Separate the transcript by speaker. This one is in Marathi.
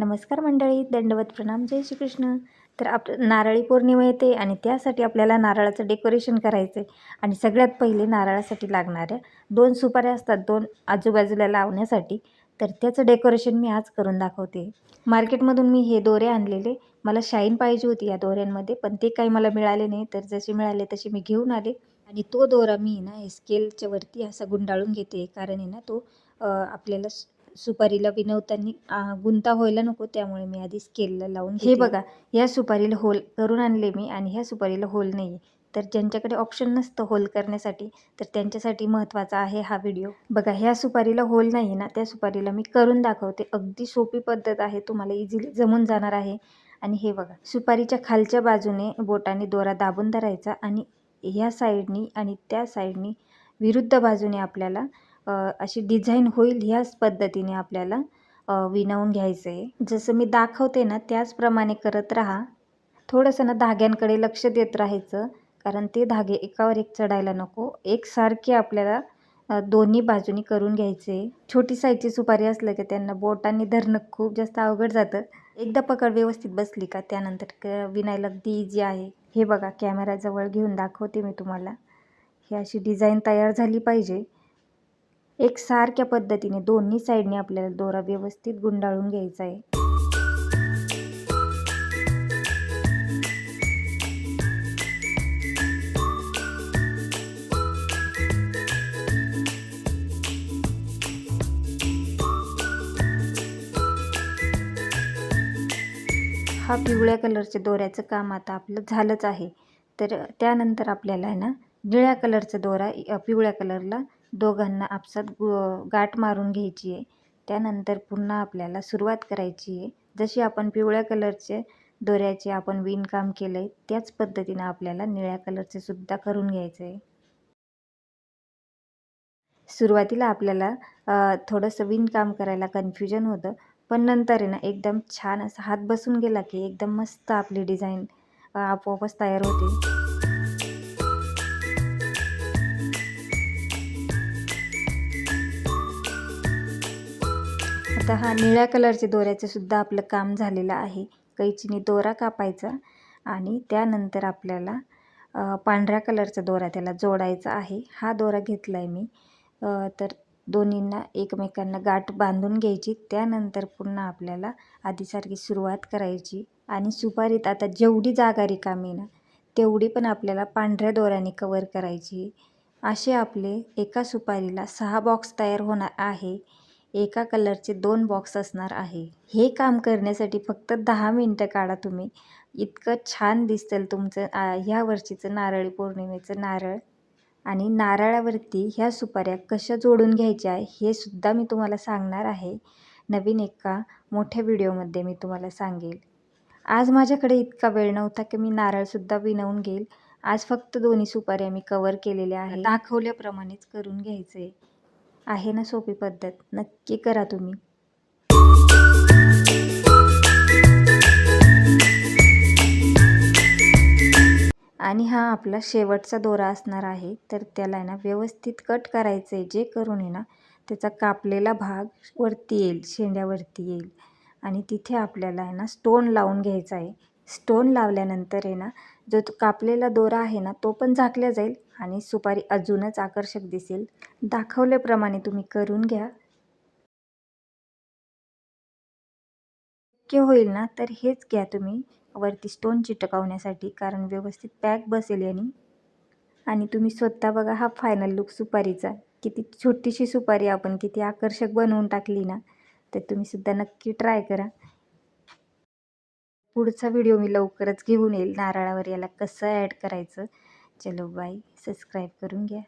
Speaker 1: नमस्कार मंडळी, दंडवत प्रणाम, जय श्रीकृष्ण. तर नारळी पौर्णिमा येते आणि त्यासाठी आपल्याला नारळाचं डेकोरेशन करायचं आहे. आणि सगळ्यात पहिले नारळासाठी लागणाऱ्या 2 सुपाऱ्या असतात, 2 आजूबाजूला लावण्यासाठी. तर त्याचं डेकोरेशन मी आज करून दाखवते. मार्केटमधून मी हे दोरे आणलेले. मला शाईन पाहिजे होती या दोऱ्यांमध्ये, पण ते काही मला मिळाले नाही. तर जसे मिळाले तसे मी घेऊन आले. आणि तो दोरा मी ना स्केलच्या वरती असा गुंडाळून घेते, कारण आहे ना तो आपल्याला सुपारीला विनवताना गुंता व्हायला नको, त्यामुळे मी आधी स्केलला लावून हे बघा, या सुपारीला होल करून आणले मी आणि ह्या सुपारीला होल नाही. तर ज्यांच्याकडे ऑप्शन नसतं होल करण्यासाठी, तर त्यांच्यासाठी महत्त्वाचा आहे हा व्हिडिओ. बघा, ह्या सुपारीला होल नाही ना, त्या सुपारीला मी करून दाखवते. अगदी सोपी पद्धत आहे, तुम्हाला इझिली जमून जाणार आहे. आणि हे बघा, सुपारीच्या खालच्या बाजूने बोटाने दोरा दाबून धरायचा आणि ह्या साईडनी आणि त्या साईडनी विरुद्ध बाजूने आपल्याला अशी डिझाईन होईल ह्याच पद्धतीने आपल्याला विणवून घ्यायचं आहे. जसं मी दाखवते ना त्याचप्रमाणे करत राहा. थोडंसं ना धाग्यांकडे लक्ष देत राहायचं, कारण ते धागे एकावर एक चढायला नको. एकसारखे आपल्याला दोन्ही बाजूनी करून घ्यायचे. छोटी साईजची सुपारी असलं की त्यांना बोटांनी धरणं खूप जास्त अवघड जातं. एकदा पकड व्यवस्थित बसली का त्यानंतर विणायला अगदी इझी आहे. हे बघा, कॅमेराजवळ घेऊन दाखवते मी तुम्हाला. ही अशी डिझाईन तयार झाली पाहिजे. एकसारख्या पद्धतीने दोन्ही साईडने आपल्याला दोरा व्यवस्थित गुंडाळून घ्यायचा आहे. हा पिवळ्या कलरच्या दोऱ्याचं काम आता आपलं झालंच आहे. तर त्यानंतर आपल्याला आहे ना निळ्या कलरचा दोरा पिवळ्या कलरला दोघांना आपसात गाठ मारून घ्यायची आहे. त्यानंतर पुन्हा आपल्याला सुरुवात करायची आहे. जशी आपण पिवळ्या कलरचे दोऱ्याचे आपण विणकाम केलं आहे त्याच पद्धतीनं आपल्याला निळ्या कलरचे सुद्धा करून घ्यायचं आहे. सुरुवातीला आपल्याला थोडंसं विणकाम करायला कन्फ्युजन होतं, पण नंतर आहे ना एकदम छान असा हात बसून गेला की एकदम मस्त आपली डिझाईन आपोआपच तयार होते. आता हा निळ्या कलरच्या दोऱ्याचं सुद्धा आपलं काम झालेलं आहे. कैचीने दोरा कापायचा आणि त्यानंतर आपल्याला पांढऱ्या कलरचा दोरा त्याला जोडायचा आहे. हा दोरा घेतला आहे मी. तर दोन्हींना एकमेकांना गाठ बांधून घ्यायची. त्यानंतर पुन्हा आपल्याला आधीसारखी सुरुवात करायची आणि सुपारीत आता जेवढी जागा रिकामी ना तेवढी पण आपल्याला पांढऱ्या दोऱ्याने कवर करायची. असे आपले एका सुपारीला 6 बॉक्स तयार होणार आहे. एका कलरचे 2 बॉक्स असणार आहे. हे काम करण्यासाठी फक्त 10 मिनटं काढा तुम्ही. इतकं छान दिसेल तुमचं ह्या वर्षीचं नारळी पौर्णिमेचं नारळ. आणि नारळावरती ह्या सुपाऱ्या कशा जोडून घ्यायच्या हे सुद्धा मी तुम्हाला सांगणार आहे. नवीन एका मोठ्या व्हिडिओमध्ये मी तुम्हाला सांगेल. आज माझ्याकडे इतका वेळ नव्हता की मी नारळसुद्धा विणवून घेईल. आज फक्त दोन्ही सुपाऱ्या मी कवर केलेल्या आहे. दाखवल्याप्रमाणेच करून घ्यायचे आहे ना सोपी पद्धत. नक्की करा तुम्ही. आणि हा आपला शेवटचा दोरा असणार आहे. तर त्याला आहे ना व्यवस्थित कट करायचं आहे, जे करून आहे ना त्याचा कापलेला भाग वरती येईल, शेंड्यावरती येईल. आणि तिथे आपल्याला आहे ना स्टोन लावून घ्यायचा आहे. स्टोन लावल्यानंतर आहे ना जो कापलेला दोरा आहे ना तो पण झाकला जाईल आणि सुपारी अजूनच आकर्षक दिसेल. दाखवल्याप्रमाणे तुम्ही करून घ्या. शक्य होईल ना तर हेच घ्या तुम्ही वरती स्टोन चिटकवण्यासाठी, कारण व्यवस्थित पॅक बसेल यानी. आणि तुम्ही स्वतः बघा हा फायनल लुक सुपारीचा. किती छोटीशी सुपारी आपण किती आकर्षक बनवून टाकली ना. तर तुम्ही सुद्धा नक्की ट्राय करा. पुढचा व्हिडिओ मी लवकरच घेऊन येईल नारळावर याला कसं ॲड करायचं. चलो बाय. सबस्क्राईब करून घ्या.